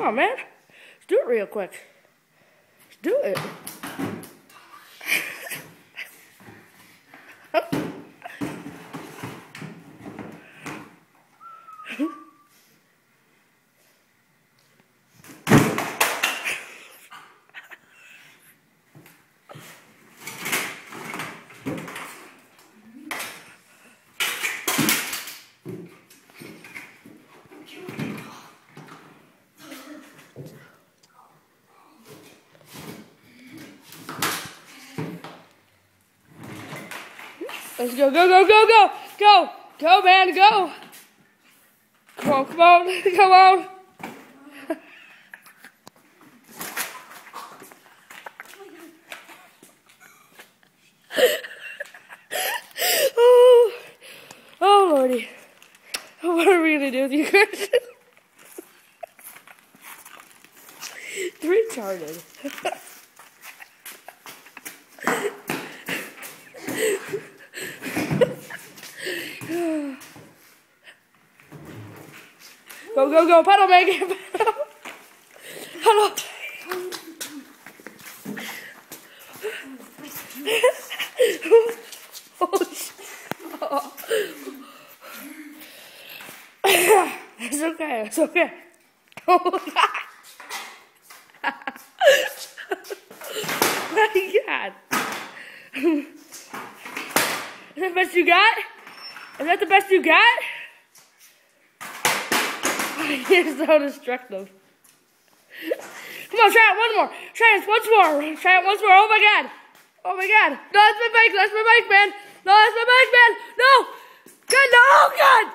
on, man. Let's do it real quick. Let's do it. Let's go, go, go, go, go, go, go, man, go. Come on, come on, come on. Oh, Lordy. What are we going to do with you, Christian? Retarded. Go, go, go, pedal, Megan, pedal. Pedal. Oh, it's okay, it's okay. Oh, my God. Is that the best you got? Is that the best you got? You're so destructive. Come on, try it one more. Try it once more. Try it once more. Oh my God. Oh my God. No, that's my bike. That's my bike, man. No, that's my bike, man. No. God, no. Oh God.